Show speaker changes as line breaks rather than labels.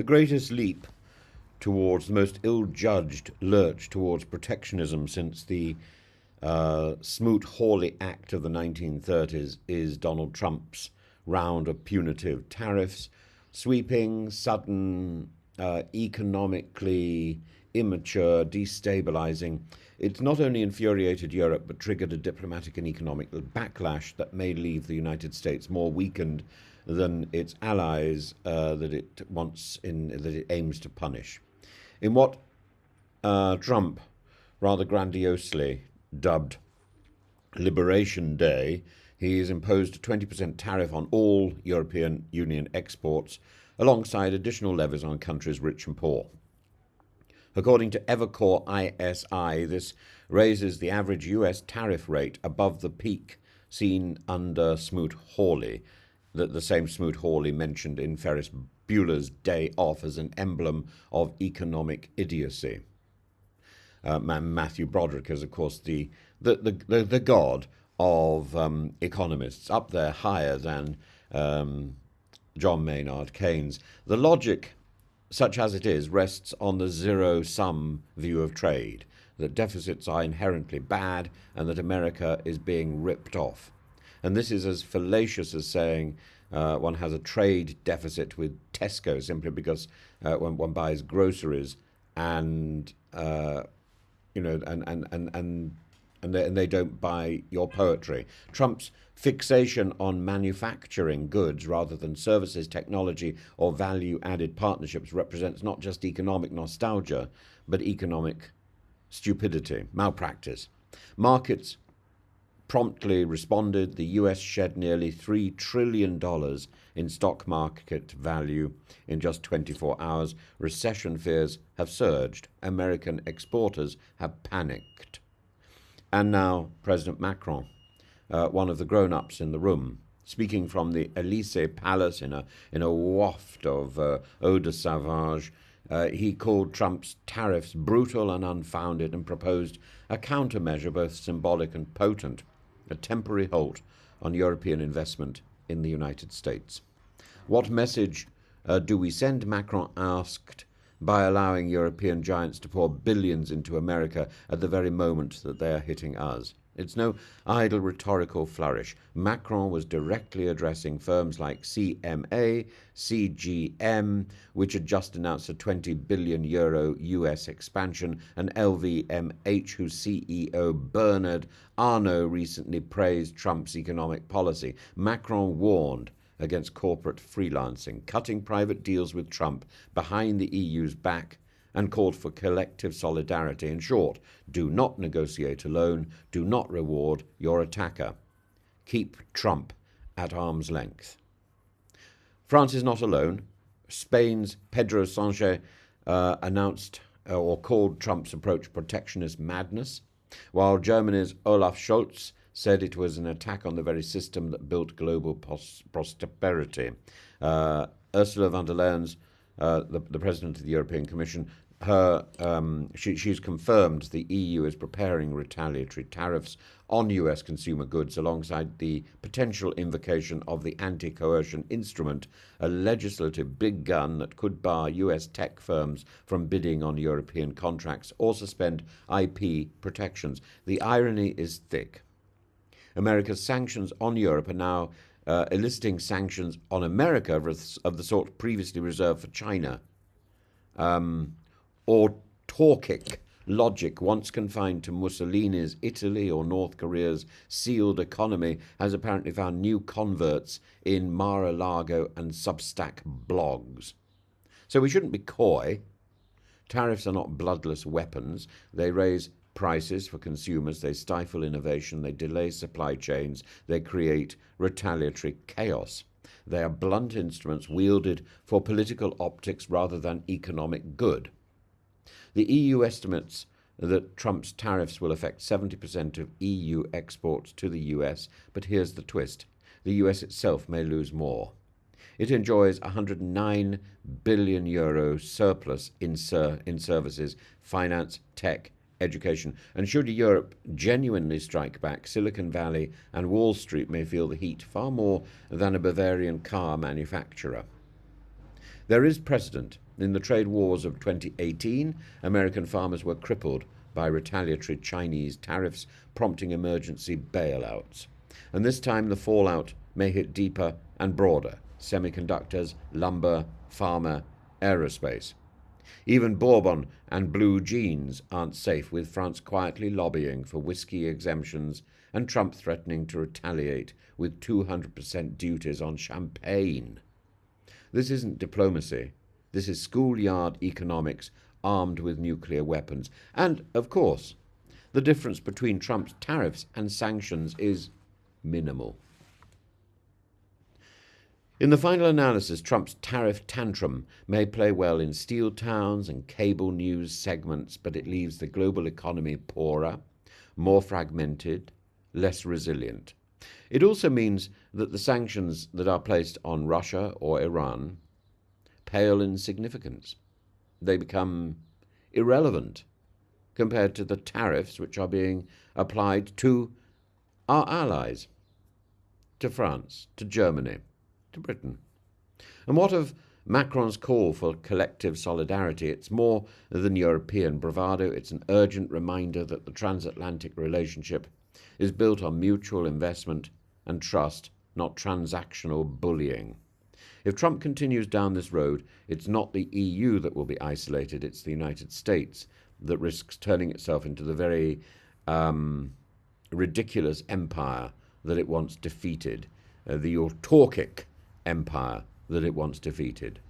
the greatest leap towards the most ill-judged lurch towards protectionism since the Smoot-Hawley Act of the 1930s is Donald Trump's round of punitive tariffs, sweeping, sudden, economically immature, destabilizing. It's not only infuriated Europe, but triggered a diplomatic and economic backlash that may leave the United States more weakened than its allies that it aims to punish. In what Trump rather grandiosely dubbed Liberation Day, he has imposed a 20% tariff on all European Union exports, alongside additional levies on countries rich and poor. According to Evercore ISI, this raises the average US tariff rate above the peak seen under Smoot-Hawley, the same Smoot-Hawley mentioned in Ferris Bueller's Day Off as an emblem of economic idiocy. Matthew Broderick is, of course, the god of economists, up there higher than John Maynard Keynes. The logic, such as it is, rests on the zero-sum view of trade, that deficits are inherently bad and that America is being ripped off. And this is as fallacious as saying one has a trade deficit with Tesco simply because when one buys groceries and they don't buy your poetry. Trump's fixation on manufacturing goods rather than services, technology, or value-added partnerships represents not just economic nostalgia, but economic stupidity, malpractice. Markets promptly responded. The US shed nearly $3 trillion in stock market value in just 24 hours. Recession fears have surged. American exporters have panicked. And now President Macron, one of the grown-ups in the room, speaking from the Élysée Palace in a waft of eau de sauvage, he called Trump's tariffs brutal and unfounded and proposed a countermeasure both symbolic and potent, a temporary halt on European investment in the United States. What message do we send, Macron asked, by allowing European giants to pour billions into America at the very moment that they are hitting us? It's no idle rhetorical flourish. Macron was directly addressing firms like CMA, CGM, which had just announced a €20 billion US expansion, and LVMH, whose CEO Bernard Arnault recently praised Trump's economic policy. Macron warned against corporate freelancing, cutting private deals with Trump behind the EU's back, and called for collective solidarity. In short, do not negotiate alone, do not reward your attacker. Keep Trump at arm's length. France is not alone. Spain's Pedro Sánchez announced or called Trump's approach protectionist madness, while Germany's Olaf Scholz said it was an attack on the very system that built global prosperity. Ursula von der Leyen's the President of the European Commission, she's confirmed the EU is preparing retaliatory tariffs on US consumer goods alongside the potential invocation of the anti-coercion instrument, a legislative big gun that could bar US tech firms from bidding on European contracts or suspend IP protections. The irony is thick. America's sanctions on Europe are now eliciting sanctions on America of the sort previously reserved for China. Autarkic logic, once confined to Mussolini's Italy or North Korea's sealed economy, has apparently found new converts in Mar-a-Lago and Substack blogs. So we shouldn't be coy. Tariffs are not bloodless weapons. They raise prices for consumers, they stifle innovation, they delay supply chains, they create retaliatory chaos. They are blunt instruments wielded for political optics rather than economic good. The EU estimates that Trump's tariffs will affect 70% of EU exports to the US, but here's the twist. The US itself may lose more. It enjoys a €109 billion surplus in services, finance, tech, education. And should Europe genuinely strike back, Silicon Valley and Wall Street may feel the heat far more than a Bavarian car manufacturer. There is precedent. In the trade wars of 2018, American farmers were crippled by retaliatory Chinese tariffs, prompting emergency bailouts. And this time the fallout may hit deeper and broader: semiconductors, lumber, pharma, aerospace. Even Bourbon and blue jeans aren't safe, with France quietly lobbying for whiskey exemptions and Trump threatening to retaliate with 200% duties on champagne. This isn't diplomacy. This is schoolyard economics armed with nuclear weapons. And, of course, the difference between Trump's tariffs and sanctions is minimal. In the final analysis, Trump's tariff tantrum may play well in steel towns and cable news segments, but it leaves the global economy poorer, more fragmented, less resilient. It also means that the sanctions that are placed on Russia or Iran pale in significance. They become irrelevant compared to the tariffs which are being applied to our allies, to France, to Germany, to Britain. And what of Macron's call for collective solidarity? It's more than European bravado. It's an urgent reminder that the transatlantic relationship is built on mutual investment and trust, not transactional bullying. If Trump continues down this road, it's not the EU that will be isolated, it's the United States that risks turning itself into the very ridiculous empire that it once defeated, the autarkic empire that it once defeated.